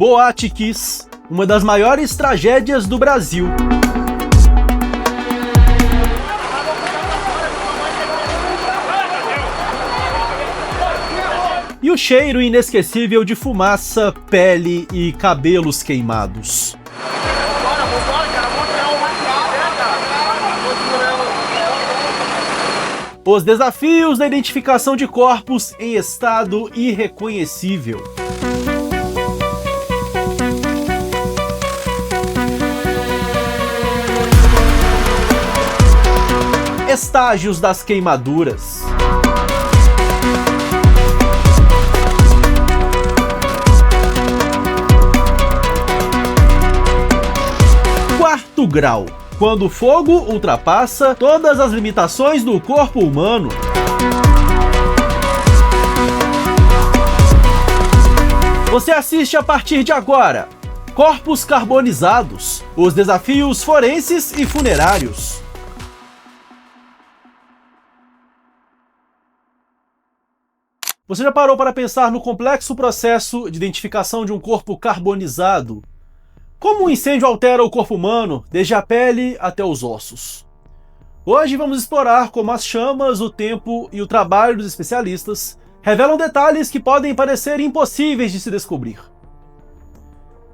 Boate Kiss, uma das maiores tragédias do Brasil. E o cheiro inesquecível de fumaça, pele e cabelos queimados. Os desafios da identificação de corpos em estado irreconhecível. Estágios das queimaduras. Quarto grau, quando o fogo ultrapassa todas as limitações do corpo humano. Você assiste a partir de agora Corpos Carbonizados, os desafios forenses e funerários. Você já parou para pensar no complexo processo de identificação de um corpo carbonizado? Como um incêndio altera o corpo humano, desde a pele até os ossos? Hoje vamos explorar como as chamas, o tempo e o trabalho dos especialistas revelam detalhes que podem parecer impossíveis de se descobrir.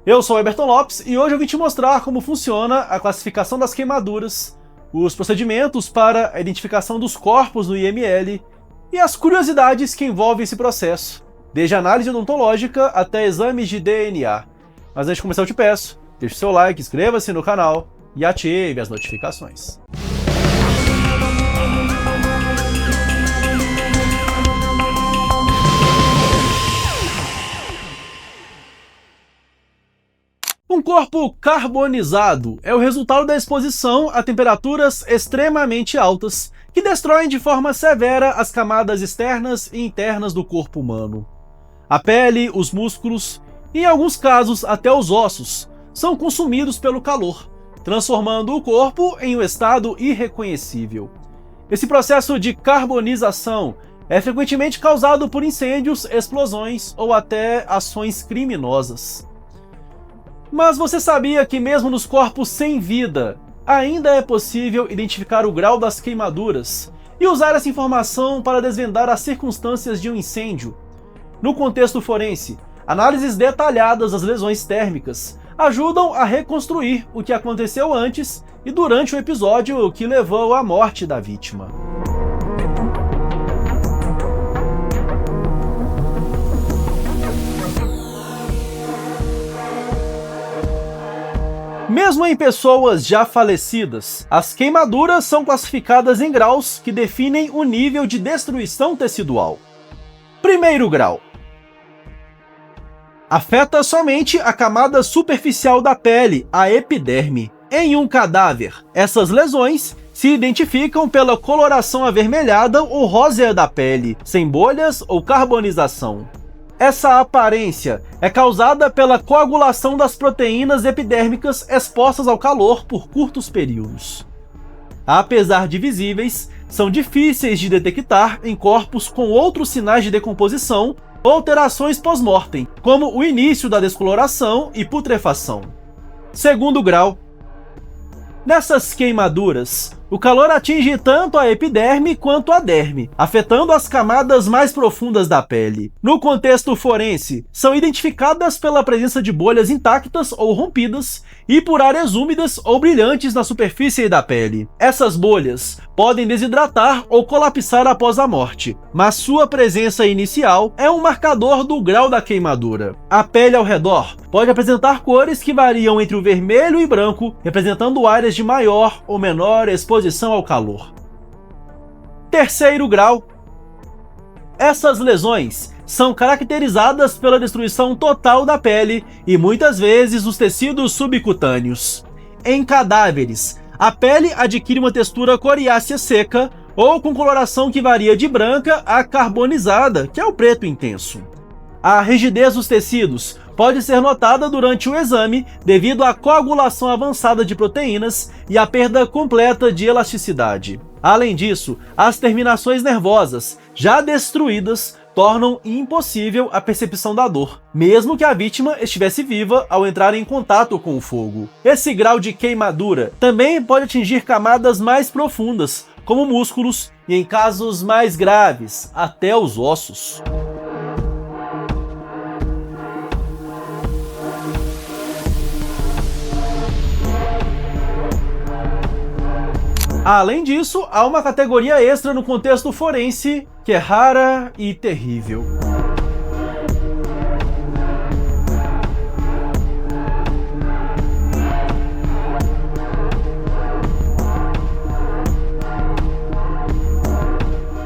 Eu sou Eberton Lopes e hoje eu vim te mostrar como funciona a classificação das queimaduras, os procedimentos para a identificação dos corpos no IML e as curiosidades que envolvem esse processo, desde análise odontológica até exames de DNA. Mas antes de começar eu te peço, deixe seu like, inscreva-se no canal e ative as notificações. Um corpo carbonizado é o resultado da exposição a temperaturas extremamente altas que destroem de forma severa as camadas externas e internas do corpo humano. A pele, os músculos e, em alguns casos, até os ossos, são consumidos pelo calor, transformando o corpo em um estado irreconhecível. Esse processo de carbonização é frequentemente causado por incêndios, explosões ou até ações criminosas. Mas você sabia que mesmo nos corpos sem vida, ainda é possível identificar o grau das queimaduras e usar essa informação para desvendar as circunstâncias de um incêndio? No contexto forense, análises detalhadas das lesões térmicas ajudam a reconstruir o que aconteceu antes e durante o episódio que levou à morte da vítima. Mesmo em pessoas já falecidas, as queimaduras são classificadas em graus que definem o nível de destruição tecidual. Primeiro grau. Afeta somente a camada superficial da pele, a epiderme. Em um cadáver, essas lesões se identificam pela coloração avermelhada ou rósea da pele, sem bolhas ou carbonização. Essa aparência é causada pela coagulação das proteínas epidérmicas expostas ao calor por curtos períodos. Apesar de visíveis, são difíceis de detectar em corpos com outros sinais de decomposição ou alterações pós-mortem, como o início da descoloração e putrefação. Segundo grau. Nessas queimaduras, o calor atinge tanto a epiderme quanto a derme, afetando as camadas mais profundas da pele. No contexto forense, são identificadas pela presença de bolhas intactas ou rompidas e por áreas úmidas ou brilhantes na superfície da pele. Essas bolhas podem desidratar ou colapsar após a morte, mas sua presença inicial é um marcador do grau da queimadura. A pele ao redor pode apresentar cores que variam entre o vermelho e branco, representando áreas de maior ou menor exposição ao calor. Terceiro grau. Essas lesões são caracterizadas pela destruição total da pele e muitas vezes os tecidos subcutâneos. Em cadáveres, a pele adquire uma textura coriácea seca ou com coloração que varia de branca a carbonizada, que é o preto intenso. A rigidez dos tecidos pode ser notada durante o exame devido à coagulação avançada de proteínas e à perda completa de elasticidade. Além disso, as terminações nervosas, já destruídas, tornam impossível a percepção da dor, mesmo que a vítima estivesse viva ao entrar em contato com o fogo. Esse grau de queimadura também pode atingir camadas mais profundas, como músculos, e em casos mais graves, até os ossos. Além disso, há uma categoria extra no contexto forense, que é rara e terrível.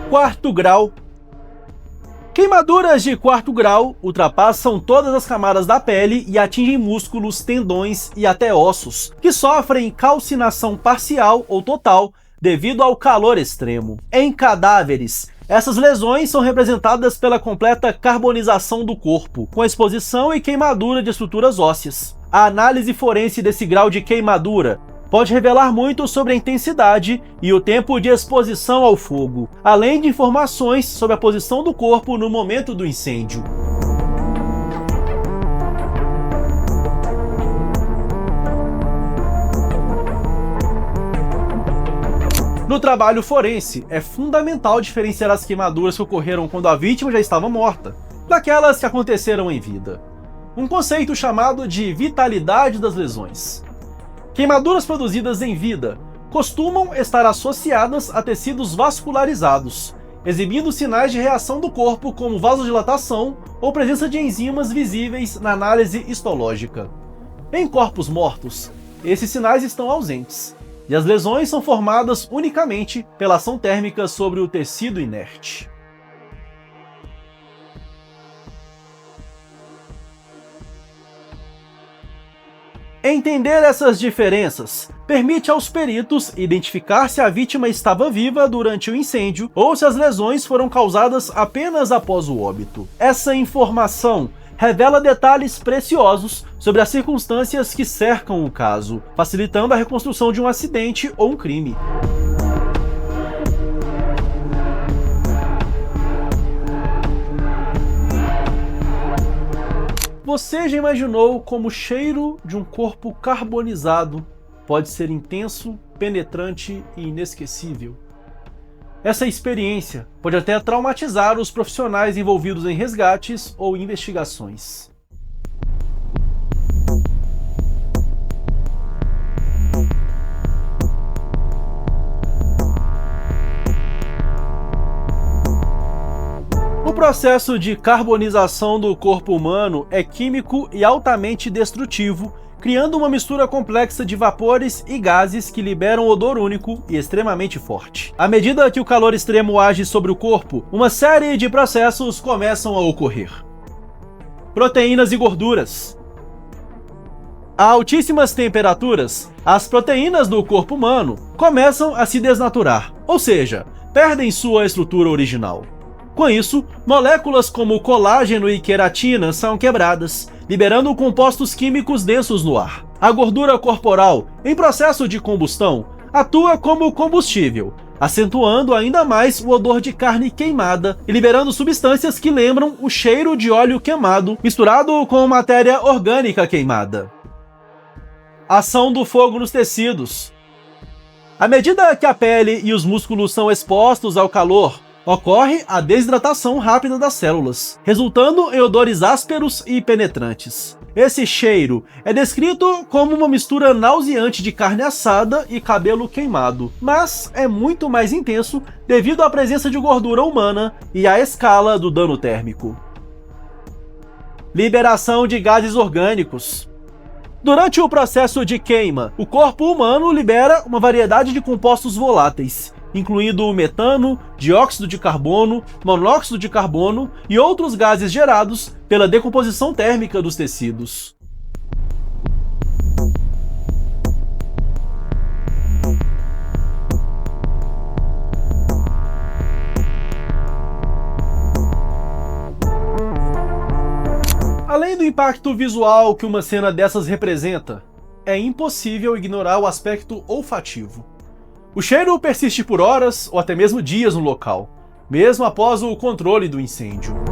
Quarto grau. Queimaduras de quarto grau ultrapassam todas as camadas da pele e atingem músculos, tendões e até ossos, que sofrem calcinação parcial ou total devido ao calor extremo. Em cadáveres, essas lesões são representadas pela completa carbonização do corpo, com exposição e queimadura de estruturas ósseas. A análise forense desse grau de queimadura pode revelar muito sobre a intensidade e o tempo de exposição ao fogo, além de informações sobre a posição do corpo no momento do incêndio. No trabalho forense, é fundamental diferenciar as queimaduras que ocorreram quando a vítima já estava morta, daquelas que aconteceram em vida. Um conceito chamado de vitalidade das lesões. Queimaduras produzidas em vida costumam estar associadas a tecidos vascularizados, exibindo sinais de reação do corpo como vasodilatação ou presença de enzimas visíveis na análise histológica. Em corpos mortos, esses sinais estão ausentes, e as lesões são formadas unicamente pela ação térmica sobre o tecido inerte. Entender essas diferenças permite aos peritos identificar se a vítima estava viva durante o incêndio ou se as lesões foram causadas apenas após o óbito. Essa informação revela detalhes preciosos sobre as circunstâncias que cercam o caso, facilitando a reconstrução de um acidente ou um crime. Você já imaginou como o cheiro de um corpo carbonizado pode ser intenso, penetrante e inesquecível? Essa experiência pode até traumatizar os profissionais envolvidos em resgates ou investigações. O processo de carbonização do corpo humano é químico e altamente destrutivo, criando uma mistura complexa de vapores e gases que liberam odor único e extremamente forte. À medida que o calor extremo age sobre o corpo, uma série de processos começam a ocorrer. Proteínas e gorduras. A altíssimas temperaturas, as proteínas do corpo humano começam a se desnaturar, ou seja, perdem sua estrutura original. Com isso, moléculas como colágeno e queratina são quebradas, liberando compostos químicos densos no ar. A gordura corporal, em processo de combustão, atua como combustível, acentuando ainda mais o odor de carne queimada e liberando substâncias que lembram o cheiro de óleo queimado misturado com matéria orgânica queimada. Ação do fogo nos tecidos. À medida que a pele e os músculos são expostos ao calor, ocorre a desidratação rápida das células, resultando em odores ásperos e penetrantes. Esse cheiro é descrito como uma mistura nauseante de carne assada e cabelo queimado, mas é muito mais intenso devido à presença de gordura humana e à escala do dano térmico. Liberação de gases orgânicos. Durante o processo de queima, o corpo humano libera uma variedade de compostos voláteis, incluindo o metano, dióxido de carbono, monóxido de carbono e outros gases gerados pela decomposição térmica dos tecidos. Além do impacto visual que uma cena dessas representa, é impossível ignorar o aspecto olfativo. O cheiro persiste por horas ou até mesmo dias no local, mesmo após o controle do incêndio.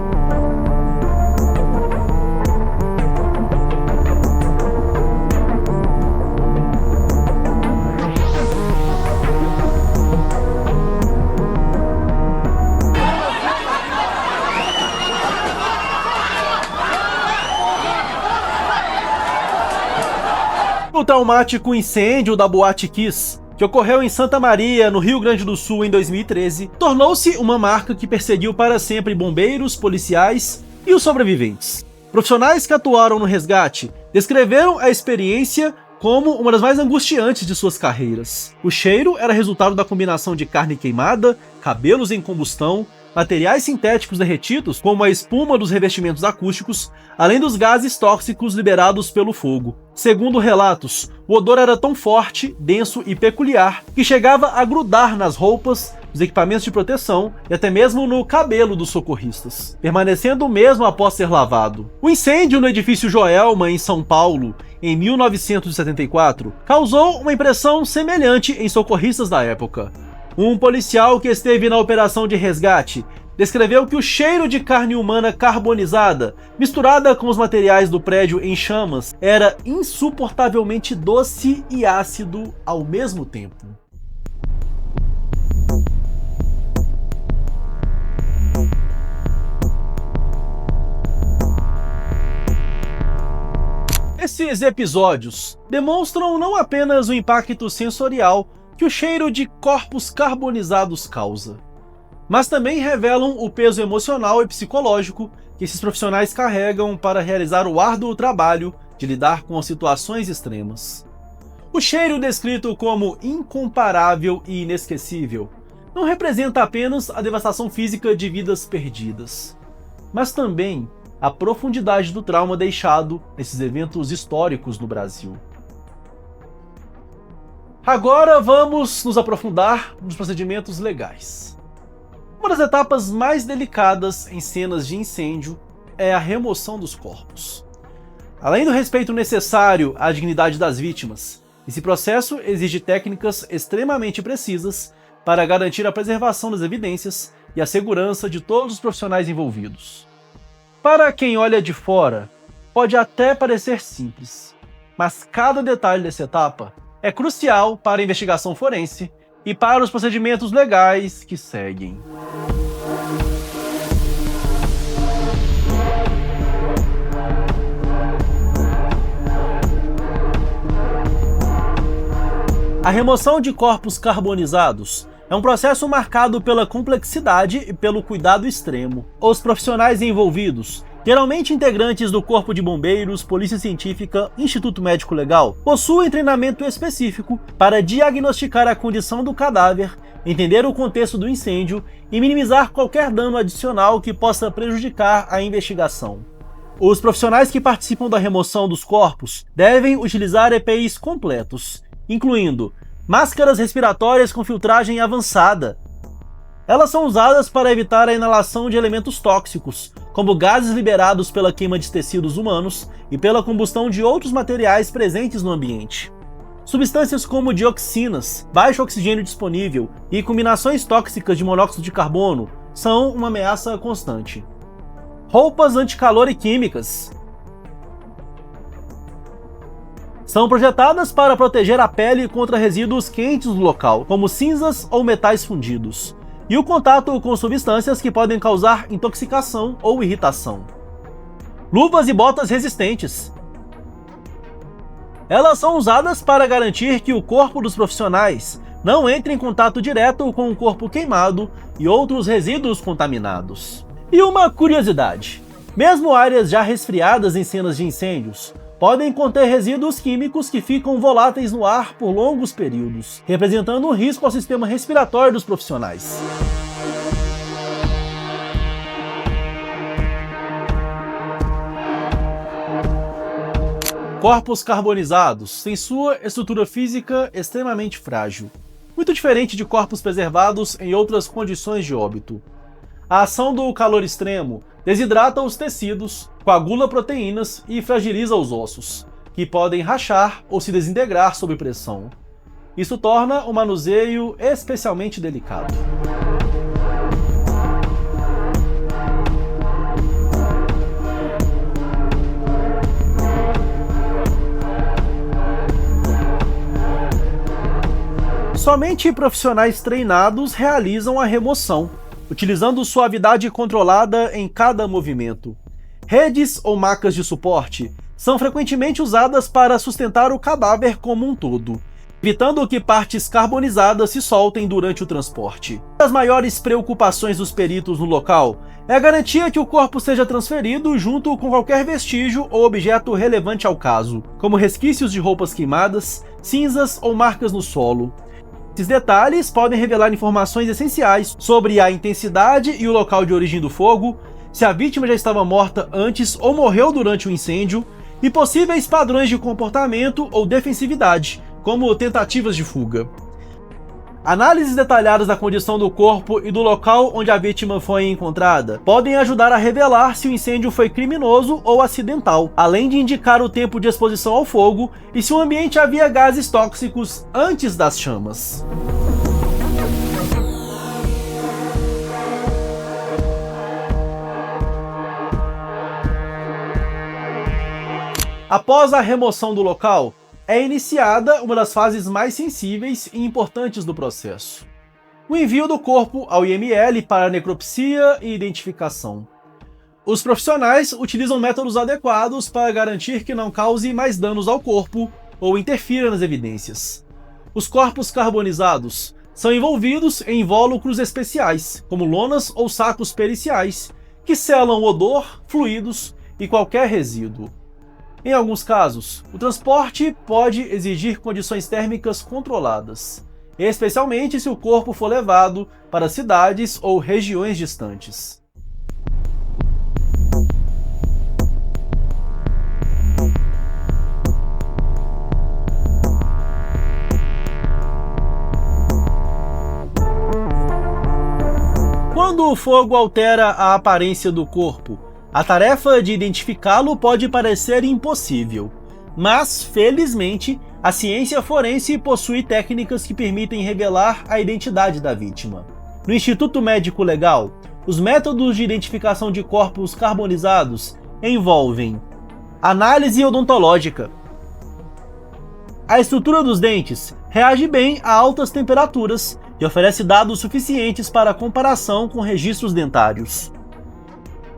O traumático incêndio da Boate Kiss, que ocorreu em Santa Maria, no Rio Grande do Sul, em 2013, tornou-se uma marca que perseguiu para sempre bombeiros, policiais e os sobreviventes. Profissionais que atuaram no resgate descreveram a experiência como uma das mais angustiantes de suas carreiras. O cheiro era resultado da combinação de carne queimada, cabelos em combustão, materiais sintéticos derretidos, como a espuma dos revestimentos acústicos, além dos gases tóxicos liberados pelo fogo. Segundo relatos, o odor era tão forte, denso e peculiar que chegava a grudar nas roupas, nos equipamentos de proteção e até mesmo no cabelo dos socorristas, permanecendo o mesmo após ser lavado. O incêndio no edifício Joelma, em São Paulo, em 1974, causou uma impressão semelhante em socorristas da época. Um policial que esteve na operação de resgate descreveu que o cheiro de carne humana carbonizada, misturada com os materiais do prédio em chamas, era insuportavelmente doce e ácido ao mesmo tempo. Esses episódios demonstram não apenas o impacto sensorial que o cheiro de corpos carbonizados causa, mas também revelam o peso emocional e psicológico que esses profissionais carregam para realizar o árduo trabalho de lidar com situações extremas. O cheiro, descrito como incomparável e inesquecível, não representa apenas a devastação física de vidas perdidas, mas também a profundidade do trauma deixado nesses eventos históricos no Brasil. Agora vamos nos aprofundar nos procedimentos legais. Uma das etapas mais delicadas em cenas de incêndio é a remoção dos corpos. Além do respeito necessário à dignidade das vítimas, esse processo exige técnicas extremamente precisas para garantir a preservação das evidências e a segurança de todos os profissionais envolvidos. Para quem olha de fora, pode até parecer simples, mas cada detalhe dessa etapa é crucial para a investigação forense e para os procedimentos legais que seguem. A remoção de corpos carbonizados é um processo marcado pela complexidade e pelo cuidado extremo. Os profissionais envolvidos, geralmente integrantes do Corpo de Bombeiros, Polícia Científica, Instituto Médico Legal, possuem treinamento específico para diagnosticar a condição do cadáver, entender o contexto do incêndio e minimizar qualquer dano adicional que possa prejudicar a investigação. Os profissionais que participam da remoção dos corpos devem utilizar EPIs completos, incluindo máscaras respiratórias com filtragem avançada. Elas são usadas para evitar a inalação de elementos tóxicos, como gases liberados pela queima de tecidos humanos e pela combustão de outros materiais presentes no ambiente. Substâncias como dioxinas, baixo oxigênio disponível e combinações tóxicas de monóxido de carbono são uma ameaça constante. Roupas anticalor e químicas são projetadas para proteger a pele contra resíduos quentes do local, como cinzas ou metais fundidos, e o contato com substâncias que podem causar intoxicação ou irritação. Luvas e botas resistentes. Elas são usadas para garantir que o corpo dos profissionais não entre em contato direto com o corpo queimado e outros resíduos contaminados. E uma curiosidade: mesmo áreas já resfriadas em cenas de incêndios podem conter resíduos químicos que ficam voláteis no ar por longos períodos, representando um risco ao sistema respiratório dos profissionais. Corpos carbonizados têm sua estrutura física extremamente frágil, muito diferente de corpos preservados em outras condições de óbito. A ação do calor extremo desidrata os tecidos, coagula proteínas e fragiliza os ossos, que podem rachar ou se desintegrar sob pressão. Isso torna o manuseio especialmente delicado. Somente profissionais treinados realizam a remoção, utilizando suavidade controlada em cada movimento. Redes ou macas de suporte são frequentemente usadas para sustentar o cadáver como um todo, evitando que partes carbonizadas se soltem durante o transporte. Uma das maiores preocupações dos peritos no local é a garantia que o corpo seja transferido junto com qualquer vestígio ou objeto relevante ao caso, como resquícios de roupas queimadas, cinzas ou marcas no solo. Esses detalhes podem revelar informações essenciais sobre a intensidade e o local de origem do fogo, se a vítima já estava morta antes ou morreu durante o incêndio, e possíveis padrões de comportamento ou defensividade, como tentativas de fuga. Análises detalhadas da condição do corpo e do local onde a vítima foi encontrada podem ajudar a revelar se o incêndio foi criminoso ou acidental, além de indicar o tempo de exposição ao fogo e se o ambiente havia gases tóxicos antes das chamas. Após a remoção do local, é iniciada uma das fases mais sensíveis e importantes do processo: o envio do corpo ao IML para necropsia e identificação. Os profissionais utilizam métodos adequados para garantir que não cause mais danos ao corpo ou interfira nas evidências. Os corpos carbonizados são envolvidos em invólucros especiais, como lonas ou sacos periciais, que selam odor, fluidos e qualquer resíduo. Em alguns casos, o transporte pode exigir condições térmicas controladas, especialmente se o corpo for levado para cidades ou regiões distantes. Quando o fogo altera a aparência do corpo, a tarefa de identificá-lo pode parecer impossível, mas, felizmente, a ciência forense possui técnicas que permitem revelar a identidade da vítima. No Instituto Médico Legal, os métodos de identificação de corpos carbonizados envolvem análise odontológica. A estrutura dos dentes reage bem a altas temperaturas e oferece dados suficientes para comparação com registros dentários.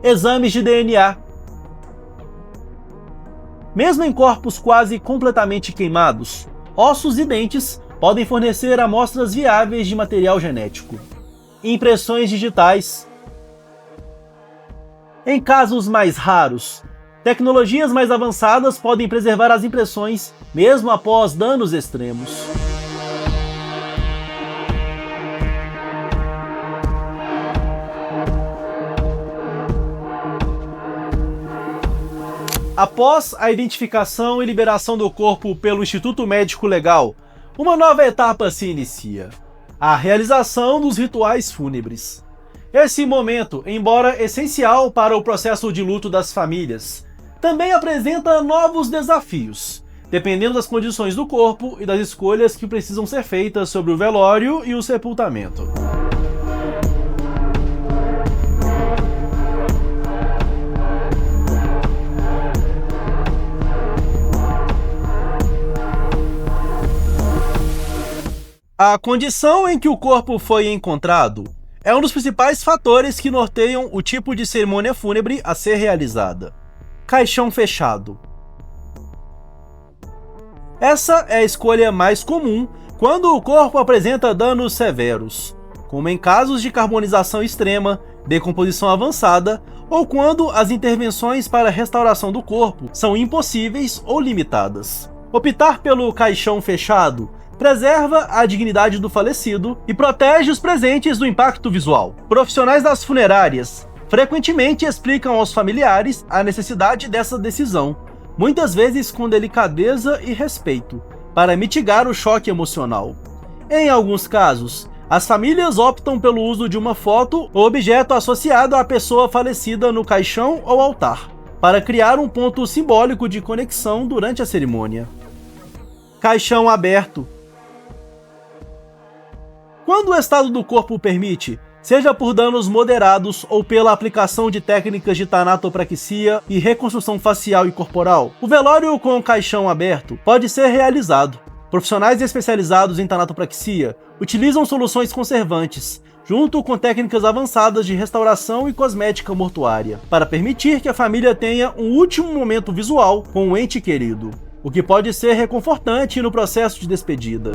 Exames de DNA. Mesmo em corpos quase completamente queimados, ossos e dentes podem fornecer amostras viáveis de material genético. Impressões digitais. Em casos mais raros, tecnologias mais avançadas podem preservar as impressões mesmo após danos extremos. Após a identificação e liberação do corpo pelo Instituto Médico Legal, uma nova etapa se inicia: a realização dos rituais fúnebres. Esse momento, embora essencial para o processo de luto das famílias, também apresenta novos desafios, dependendo das condições do corpo e das escolhas que precisam ser feitas sobre o velório e o sepultamento. A condição em que o corpo foi encontrado é um dos principais fatores que norteiam o tipo de cerimônia fúnebre a ser realizada. Caixão fechado. Essa é a escolha mais comum quando o corpo apresenta danos severos, como em casos de carbonização extrema, decomposição avançada ou quando as intervenções para a restauração do corpo são impossíveis ou limitadas. Optar pelo caixão fechado preserva a dignidade do falecido e protege os presentes do impacto visual. Profissionais das funerárias frequentemente explicam aos familiares a necessidade dessa decisão, muitas vezes com delicadeza e respeito, para mitigar o choque emocional. Em alguns casos, as famílias optam pelo uso de uma foto ou objeto associado à pessoa falecida no caixão ou altar, para criar um ponto simbólico de conexão durante a cerimônia. Caixão aberto. Quando o estado do corpo permite, seja por danos moderados ou pela aplicação de técnicas de tanatopraxia e reconstrução facial e corporal, o velório com o caixão aberto pode ser realizado. Profissionais especializados em tanatopraxia utilizam soluções conservantes, junto com técnicas avançadas de restauração e cosmética mortuária, para permitir que a família tenha um último momento visual com o ente querido, o que pode ser reconfortante no processo de despedida.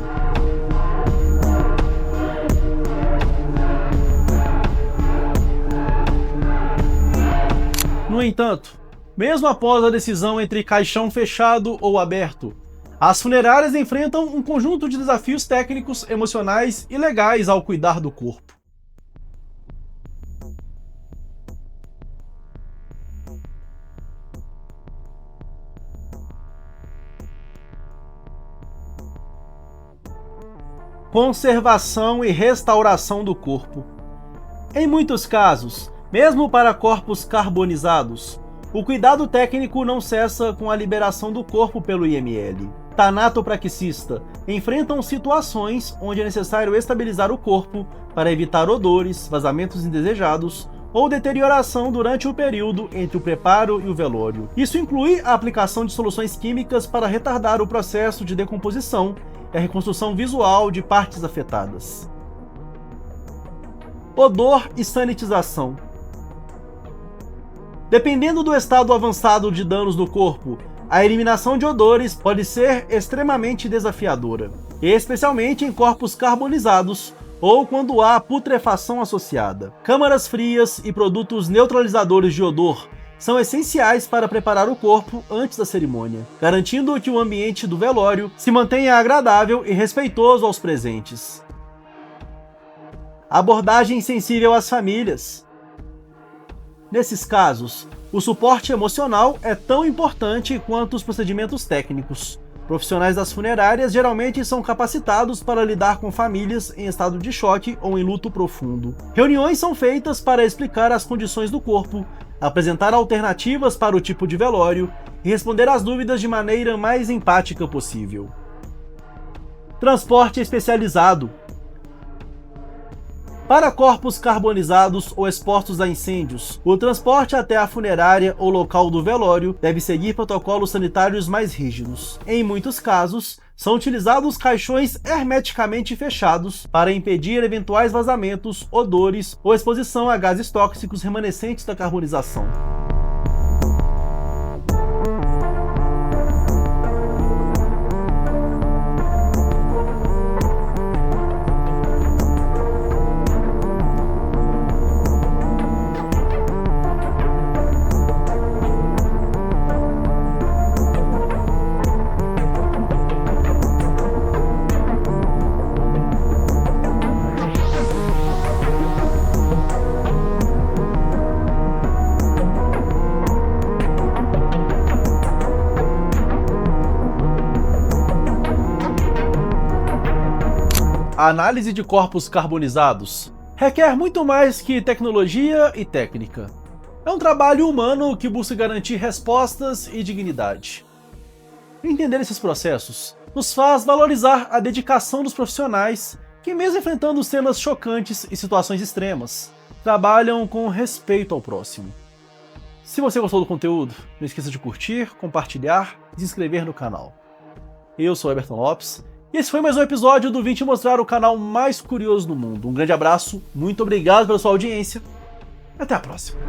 No entanto, mesmo após a decisão entre caixão fechado ou aberto, as funerárias enfrentam um conjunto de desafios técnicos, emocionais e legais ao cuidar do corpo. Conservação e restauração do corpo. Em muitos casos, mesmo para corpos carbonizados, o cuidado técnico não cessa com a liberação do corpo pelo IML. Tanatopraxista enfrentam situações onde é necessário estabilizar o corpo para evitar odores, vazamentos indesejados ou deterioração durante o período entre o preparo e o velório. Isso inclui a aplicação de soluções químicas para retardar o processo de decomposição e a reconstrução visual de partes afetadas. Odor e sanitização. Dependendo do estado avançado de danos no corpo, a eliminação de odores pode ser extremamente desafiadora, especialmente em corpos carbonizados ou quando há putrefação associada. Câmaras frias e produtos neutralizadores de odor são essenciais para preparar o corpo antes da cerimônia, garantindo que o ambiente do velório se mantenha agradável e respeitoso aos presentes. Abordagem sensível às famílias. Nesses casos, o suporte emocional é tão importante quanto os procedimentos técnicos. Profissionais das funerárias geralmente são capacitados para lidar com famílias em estado de choque ou em luto profundo. Reuniões são feitas para explicar as condições do corpo, apresentar alternativas para o tipo de velório e responder às dúvidas de maneira mais empática possível. Transporte especializado. Para corpos carbonizados ou expostos a incêndios, o transporte até a funerária ou local do velório deve seguir protocolos sanitários mais rígidos. Em muitos casos, são utilizados caixões hermeticamente fechados para impedir eventuais vazamentos, odores ou exposição a gases tóxicos remanescentes da carbonização. A análise de corpos carbonizados requer muito mais que tecnologia e técnica. É um trabalho humano que busca garantir respostas e dignidade. Entender esses processos nos faz valorizar a dedicação dos profissionais que, mesmo enfrentando cenas chocantes e situações extremas, trabalham com respeito ao próximo. Se você gostou do conteúdo, não esqueça de curtir, compartilhar e se inscrever no canal. Eu sou Eberton Lopes. E esse foi mais um episódio do Vim Te Mostrar, o canal mais curioso do mundo. Um grande abraço, muito obrigado pela sua audiência e até a próxima.